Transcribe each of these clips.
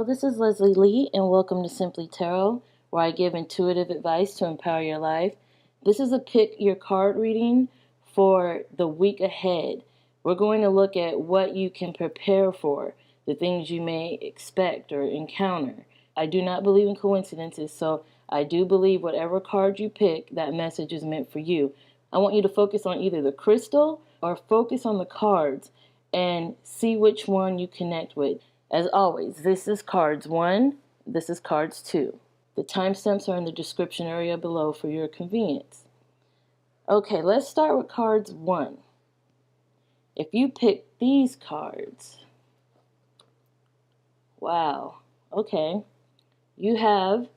Hello, this is Leslie Lee, and welcome to Simply Tarot, where I give intuitive advice to empower your life. This is a pick your card reading for the week ahead. We're going to look at what you can prepare for, the things you may expect or encounter. I do not believe in coincidences, so I do believe whatever card you pick, that message is meant for you. I want you to focus on either the crystal or focus on the cards and see which one you connect with. As always, this is cards 1, this is cards 2. The timestamps are in the description area below for your convenience. Okay, let's start with cards 1. If you pick these cards, wow, okay, you have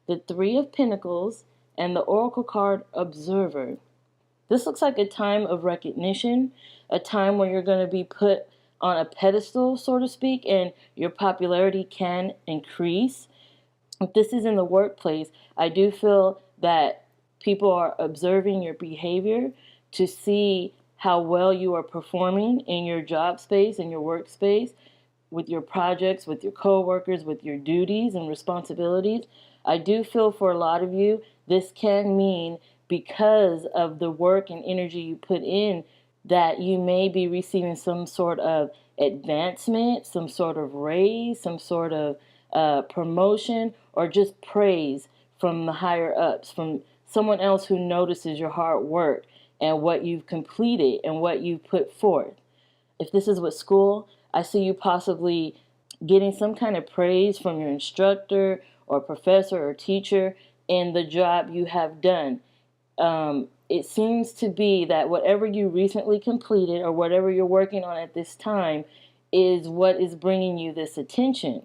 the Three of Pentacles and the Oracle card Observer. This looks like a time of recognition, a time where you're going to be put on a pedestal, so to speak, and your popularity can increase. If this is in the workplace, I do feel that people are observing your behavior to see how well you are performing in your job space, in your workspace, with your projects, with your coworkers, with your duties and responsibilities. I do feel for a lot of you, this can mean because of the work and energy you put in, that you may be receiving some sort of advancement, some sort of raise, some sort of promotion, or just praise from the higher ups, from someone else who notices your hard work and what you've completed and what you've put forth. If this is with school, I see you possibly getting some kind of praise from your instructor or professor or teacher in the job you have done. It seems to be that whatever you recently completed or whatever you're working on at this time is what is bringing you this attention.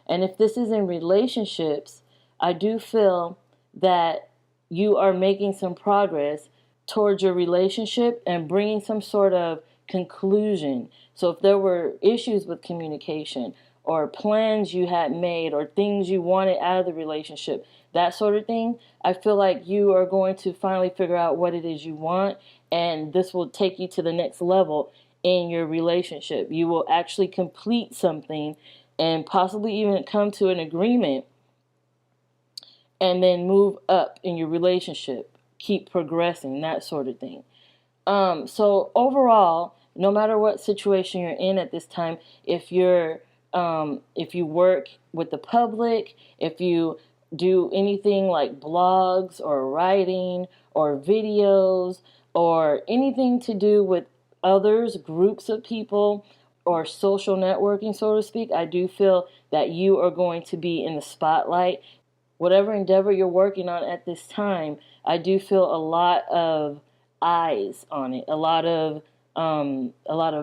And if this is in relationships, I do feel that you are making some progress towards your relationship and bringing some sort of conclusion. So if there were issues with communication or plans you had made or things you wanted out of the relationship, that sort of thing, I feel like you are going to finally figure out what it is you want, and this will take you to the next level in your relationship. You will actually complete something and possibly even come to an agreement and then move up in your relationship, keep progressing, that sort of thing. So overall, no matter what situation you're in at this time, if you work with the public, if you do anything like blogs or writing or videos or anything to do with others, groups of people, or social networking, so to speak, I do feel that you are going to be in the spotlight. Whatever endeavor you're working on at this time, I do feel a lot of eyes on it, a lot of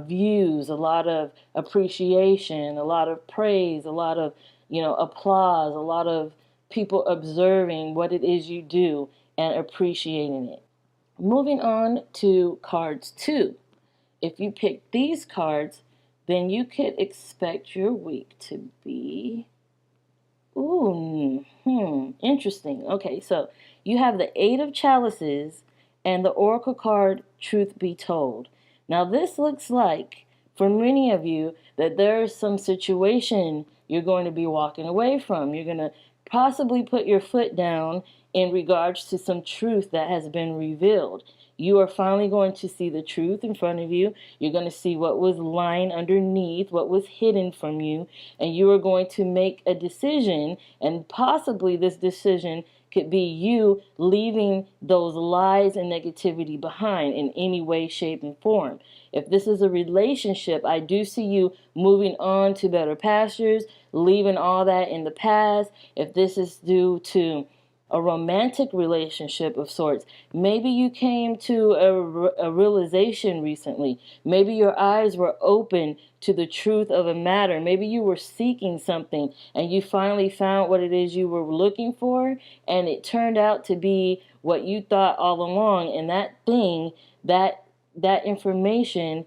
views, a lot of appreciation, a lot of praise, a lot of applause, a lot of people observing what it is you do and appreciating it. Moving on to cards 2. If you pick these cards, then you could expect your week to be interesting. Okay, so you have the Eight of Chalices and the Oracle card Truth Be Told. Now this looks like, for many of you, that there is some situation you're going to be walking away from. You're going to possibly put your foot down in regards to some truth that has been revealed. You are finally going to see the truth in front of you. You're going to see what was lying underneath, what was hidden from you, and you are going to make a decision, and possibly this decision could be you leaving those lies and negativity behind in any way, shape, and form. If this is a relationship, I do see you moving on to better pastures, leaving all that in the past. If this is due to a romantic relationship of sorts, maybe you came to a realization recently. Maybe your eyes were open to the truth of a matter. Maybe you were seeking something and you finally found what it is you were looking for, and it turned out to be what you thought all along. And that thing, that information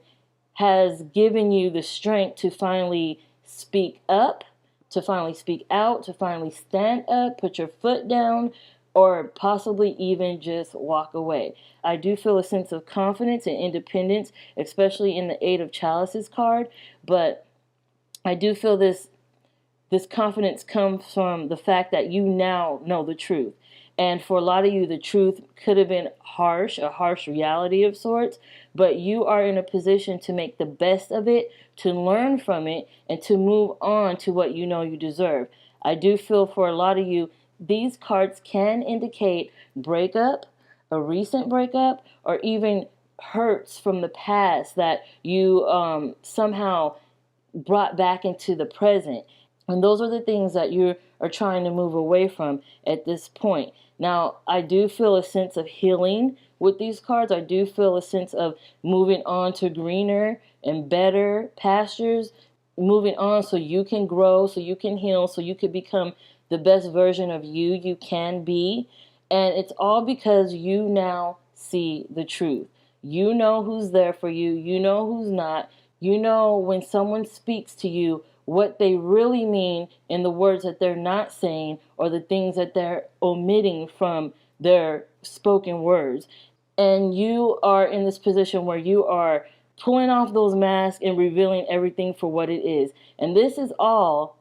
has given you the strength to finally speak up, to finally speak out, to finally stand up, put your foot down, or possibly even just walk away. I do feel a sense of confidence and independence, especially in the Eight of Chalices card, but I do feel this this confidence comes from the fact that you now know the truth. And for a lot of you, the truth could have been harsh, a harsh reality of sorts, but you are in a position to make the best of it, to learn from it, and to move on to what you know you deserve. I do feel for a lot of you, these cards can indicate breakup, a recent breakup, or even hurts from the past that you somehow brought back into the present. And those are the things that you are trying to move away from at this point. Now, I do feel a sense of healing with these cards. I do feel a sense of moving on to greener and better pastures, moving on so you can grow, so you can heal, so you can become the best version of you can be. And it's all because you now see the truth. You know who's there for you. You know who's not. You know when someone speaks to you, what they really mean in the words that they're not saying or the things that they're omitting from their spoken words. And you are in this position where you are pulling off those masks and revealing everything for what it is. And this is all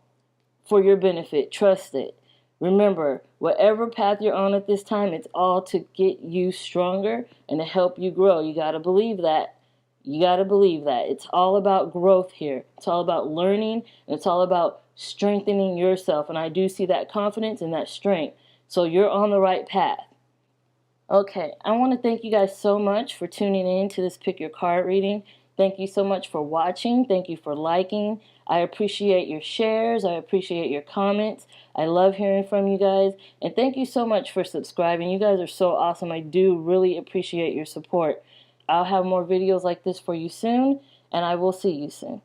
for your benefit. Trust it. Remember, whatever path you're on at this time, it's all to get you stronger and to help you grow. You got to believe that. You got to believe that. It's all about growth here. It's all about learning, and it's all about strengthening yourself. And I do see that confidence and that strength. So you're on the right path. Okay, I want to thank you guys so much for tuning in to this Pick Your Card reading. Thank you so much for watching. Thank you for liking. I appreciate your shares. I appreciate your comments. I love hearing from you guys. And thank you so much for subscribing. You guys are so awesome. I do really appreciate your support. I'll have more videos like this for you soon, and I will see you soon.